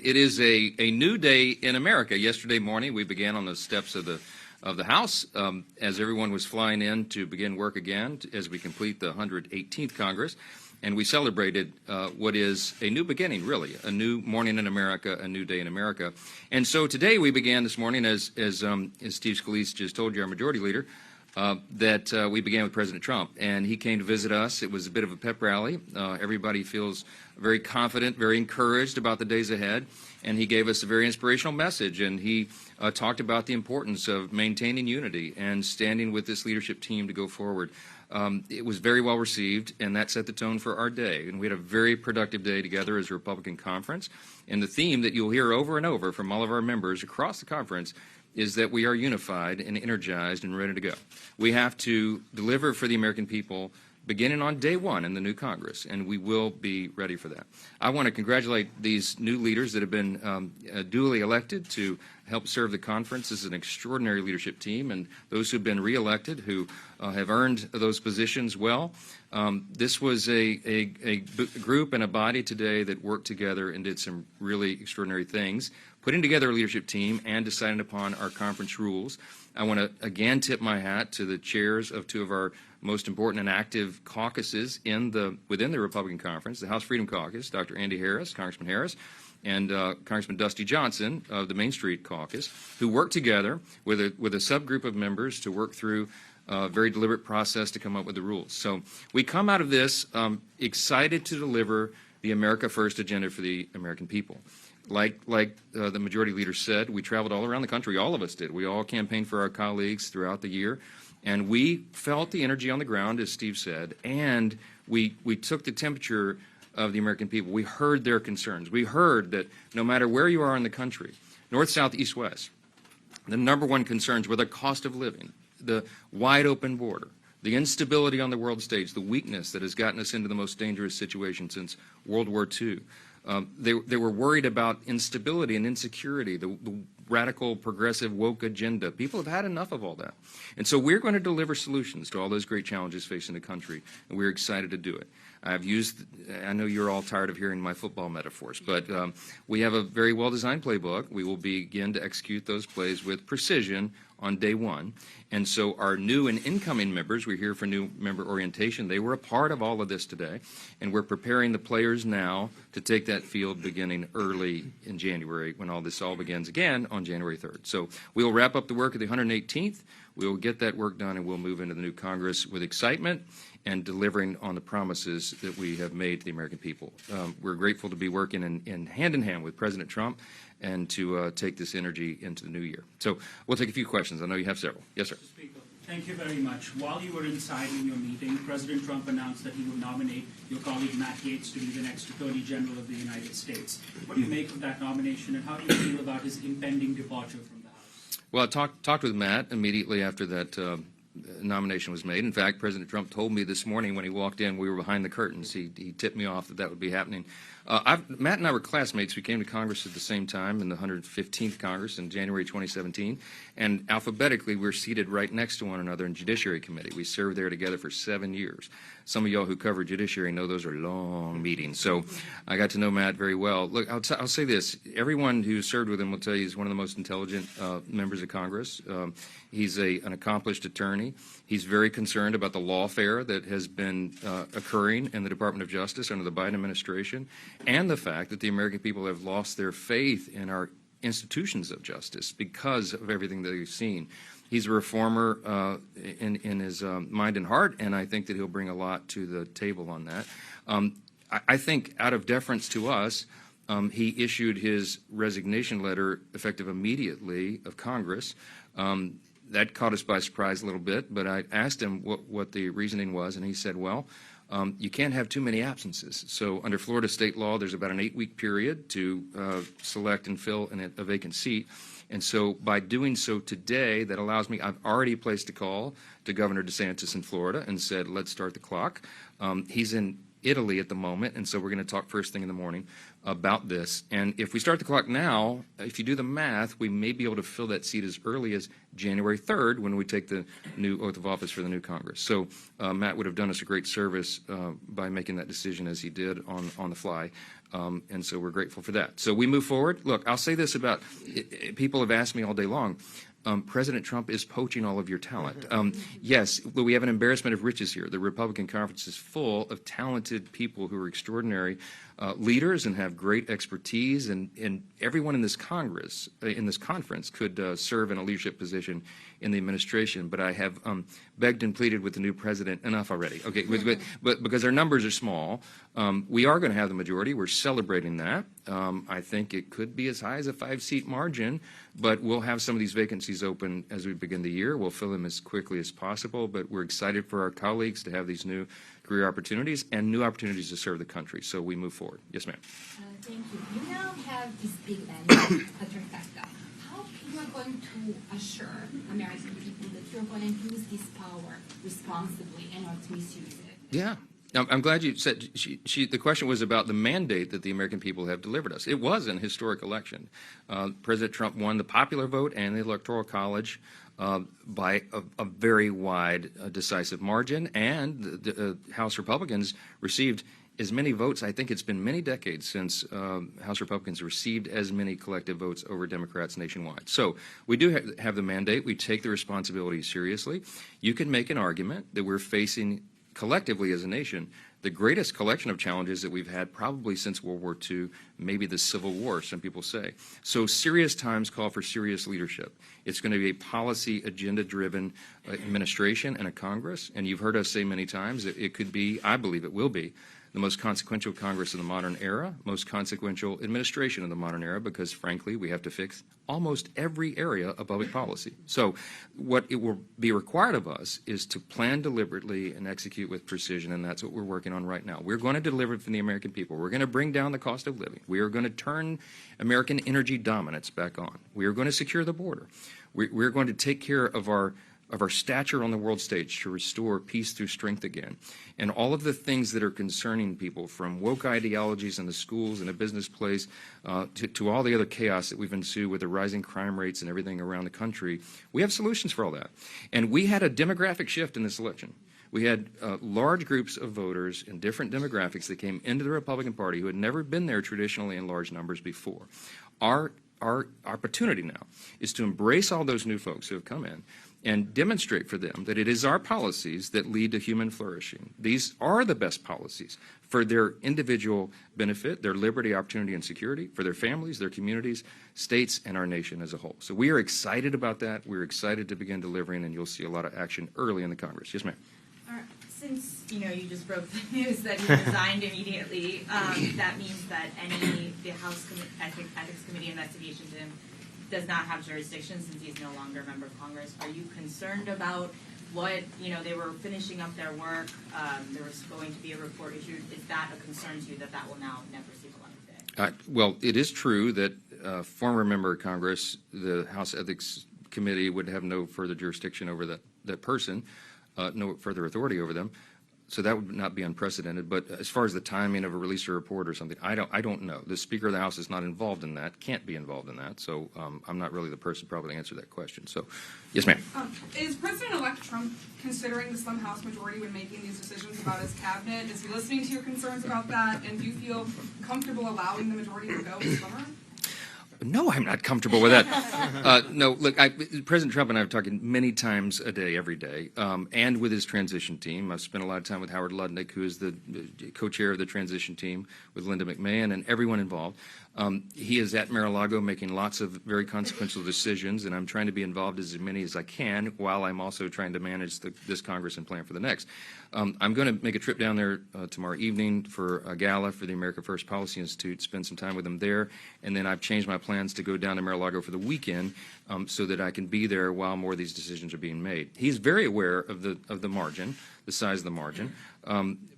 It is a new day in America. Yesterday morning, we began on the steps of the House as everyone was flying in to begin work again as we complete the 118th Congress, and we celebrated what is a new beginning, really, a new morning in America, a new day in America. And so today we began this morning, as Steve Scalise just told you, our Majority Leader, that we began with President Trump, and he came to visit us. It was a bit of a pep rally. Everybody feels very confident, very encouraged about the days ahead, and he gave us a very inspirational message, and he talked about the importance of maintaining unity and standing with this leadership team to go forward. It was very well received, and that set the tone for our day, and we had a very productive day together as a Republican conference, and the theme that you'll hear over and over from all of our members across the conference is that we are unified and energized and ready to go. We have to deliver for the American people beginning on day one in the new Congress, and we will be ready for that. I want to congratulate these new leaders that have been duly elected to help serve the conference. This is an extraordinary leadership team, and those who have been reelected who have earned those positions well. This was a group and a body today that worked together and did some really extraordinary things, putting together a leadership team and deciding upon our conference rules. I want to again tip my hat to the chairs of two of our most important and active caucuses within the Republican Conference, the House Freedom Caucus, Dr. Andy Harris, Congressman Harris, and Congressman Dusty Johnson of the Main Street Caucus, who worked together with a subgroup of members to work through a very deliberate process to come up with the rules. So we come out of this excited to deliver the America First agenda for the American people. Like the Majority Leader said, we traveled all around the country. All of us did. We all campaigned for our colleagues throughout the year. And we felt the energy on the ground, as Steve said, and we took the temperature of the American people. We heard their concerns. We heard that no matter where you are in the country, north, south, east, west, the number one concerns were the cost of living, the wide open border, the instability on the world stage, the weakness that has gotten us into the most dangerous situation since World War II. They were worried about instability and insecurity, the radical, progressive, woke agenda. People have had enough of all that. And so we're going to deliver solutions to all those great challenges facing the country, and we're excited to do it. I know you're all tired of hearing my football metaphors, but we have a very well-designed playbook. We will begin to execute those plays with precision on day one. And so our new and incoming members, we're here for new member orientation. They were a part of all of this today, and we're preparing the players now to take that field beginning early in January when all this all begins again on January 3rd. So we'll wrap up the work of the 118th. We will get that work done, and we'll move into the new Congress with excitement and delivering on the promises that we have made to the American people. We're grateful to be working in hand with President Trump and to take this energy into the new year. So we'll take a few questions. I know you have several. Yes, sir. Speaker, thank you very much. While you were inside in your meeting, President Trump announced that he would nominate your colleague Matt Gaetz to be the next Attorney General of the United States. What do you make of that nomination, and how do you feel about his impending departure from the House? Well, I talked with Matt immediately after that nomination was made. In fact, President Trump told me this morning when he walked in, we were behind the curtains. He tipped me off that would be happening. Matt and I were classmates. We came to Congress at the same time in the 115th Congress in January 2017, and alphabetically we're seated right next to one another in Judiciary Committee. We served there together for 7 years. Some of y'all who cover Judiciary know those are long meetings, so I got to know Matt very well. Look, I'll say this. Everyone who served with him will tell you he's one of the most intelligent members of Congress. He's an accomplished attorney. He's very concerned about the lawfare that has been occurring in the Department of Justice under the Biden administration, and the fact that the American people have lost their faith in our institutions of justice because of everything that they've seen. He's a reformer in his mind and heart, and I think that he'll bring a lot to the table on that. I think out of deference to us, he issued his resignation letter effective immediately of Congress. That caught us by surprise a little bit, but I asked him what the reasoning was, and he said, well, you can't have too many absences. So under Florida state law, there's about an 8-week period to select and fill a vacant seat. And so by doing so today, that allows me, I've already placed a call to Governor DeSantis in Florida and said, let's start the clock. He's in Italy at the moment, and so we're going to talk first thing in the morning about this. And if we start the clock now, if you do the math, we may be able to fill that seat as early as January 3rd when we take the new oath of office for the new Congress. So Matt would have done us a great service by making that decision as he did on the fly. And so we're grateful for that. So we move forward. Look, I'll say this about people have asked me all day long. President Trump is poaching all of your talent. Yes, we have an embarrassment of riches here. The Republican conference is full of talented people who are extraordinary leaders and have great expertise, and everyone in this Congress, in this conference, could serve in a leadership position in the administration. But I have begged and pleaded with the new president, enough already. Okay, but because our numbers are small, we are going to have the majority. We're celebrating that. I think it could be as high as a 5-seat margin, but we'll have some of these vacancies open as we begin the year. We'll fill them as quickly as possible, but we're excited for our colleagues to have these new career opportunities and new opportunities to serve the country. So we move forward. Yes, ma'am. Thank you. You now have this big mandate, a trifecta. How you are going to assure American people that you're going to use this power responsibly and not misuse it? Yeah. I'm glad you said the question was about the mandate that the American people have delivered us. It was an historic election. President Trump won the popular vote and the Electoral College by a very wide, decisive margin, and the House Republicans received as many votes. I think it's been many decades since House Republicans received as many collective votes over Democrats nationwide. So we do have the mandate. We take the responsibility seriously. You can make an argument that we're facing collectively as a nation the greatest collection of challenges that we've had probably since World War II, maybe the Civil War, some people say. So serious times call for serious leadership. It's going to be a policy agenda-driven administration and a Congress, and you've heard us say many times that it could be, I believe it will be, the most consequential Congress in the modern era, most consequential administration in the modern era, because frankly, we have to fix almost every area of public policy. So what it will be required of us is to plan deliberately and execute with precision, and that's what we're working on right now. We're going to deliver from the American people. We're going to bring down the cost of living. We are going to turn American energy dominance back on. We are going to secure the border. We're going to take care of our stature on the world stage to restore peace through strength again. And all of the things that are concerning people, from woke ideologies in the schools and the business place to all the other chaos that we've ensued with the rising crime rates and everything around the country, we have solutions for all that. And we had a demographic shift in this election. We had large groups of voters in different demographics that came into the Republican Party who had never been there traditionally in large numbers before. Our opportunity now is to embrace all those new folks who have come in and demonstrate for them that it is our policies that lead to human flourishing. These are the best policies for their individual benefit, their liberty, opportunity, and security, for their families, their communities, states, and our nation as a whole. So we are excited about that. We're excited to begin delivering, and you'll see a lot of action early in the Congress. Yes, ma'am. Since you just broke the news that he resigned immediately, that means that the House Ethics Committee investigation to him does not have jurisdiction since he's no longer a member of Congress. Are you concerned about what, they were finishing up their work, there was going to be a report issued? Is that a concern to you that will now never see the light of day? Well, it is true that former member of Congress, the House Ethics Committee would have no further jurisdiction over that person, no further authority over them. So that would not be unprecedented. But as far as the timing of a release or report or something, I don't know. The Speaker of the House is not involved in that, can't be involved in that. So I'm not really the person probably to answer that question. So, yes, ma'am. Is President-elect Trump considering the slim House majority when making these decisions about his cabinet? Is he listening to your concerns about that? And do you feel comfortable allowing the majority to go slimmer? No, I'm not comfortable with that. No, look, President Trump and I have talked many times a day, every day, and with his transition team. I've spent a lot of time with Howard Lutnick, who is the co-chair of the transition team, with Linda McMahon and everyone involved. He is at Mar-a-Lago making lots of very consequential decisions, and I'm trying to be involved as many as I can while I'm also trying to manage this Congress and plan for the next. I'm going to make a trip down there tomorrow evening for a gala for the America First Policy Institute, spend some time with them there, and then I've changed my plans to go down to Mar-a-Lago for the weekend so that I can be there while more of these decisions are being made. He's very aware of the margin, the size of the margin,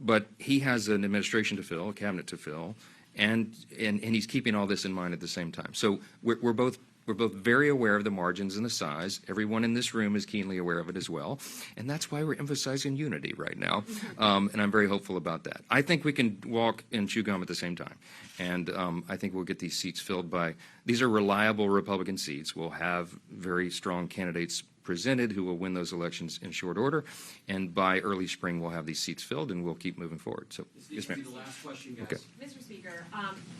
but he has an administration to fill, a cabinet to fill, and he's keeping all this in mind at the same time. So we're both We're both very aware of the margins and the size. Everyone in this room is keenly aware of it as well. And that's why we're emphasizing unity right now. And I'm very hopeful about that. I think we can walk and chew gum at the same time. And I think we'll get these seats filled by, these are reliable Republican seats. We'll have very strong candidates presented who will win those elections in short order. And by early spring, we'll have these seats filled and we'll keep moving forward. So, yes, ma'am. The last question, guys. Okay. Mr. Speaker,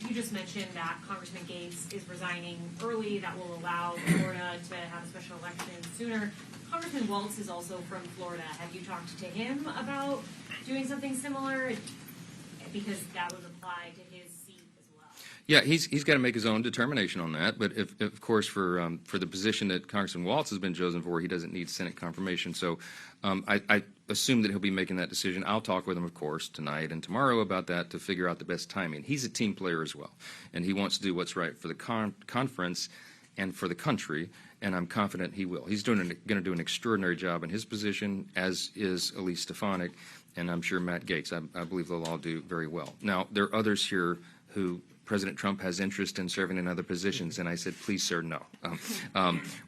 you just mentioned that Congressman Gaetz is resigning early. That will allow Florida to have a special election sooner. Congressman Waltz is also from Florida. Have you talked to him about doing something similar? Because that would apply to his seat as well. Yeah, he's got to make his own determination on that. But if of course, for the position that Congressman Waltz has been chosen for, he doesn't need Senate confirmation. So I assume that he'll be making that decision. I'll talk with him, of course, tonight and tomorrow about that to figure out the best timing. He's a team player as well, and he wants to do what's right for the conference and for the country. And I'm confident he will. He's going to do an extraordinary job in his position, as is Elise Stefanik, and I'm sure Matt Gaetz. I believe they'll all do very well. Now, there are others here who President Trump has interest in serving in other positions, and I said, please, sir, no.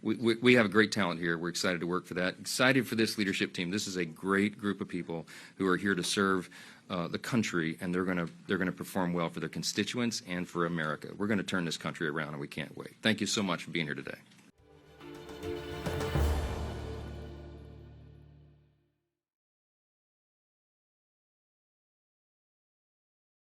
We have a great talent here. We're excited to work for that. Excited for this leadership team. This is a great group of people who are here to serve the country, and they're going to perform well for their constituents and for America. We're going to turn this country around, and we can't wait. Thank you so much for being here today.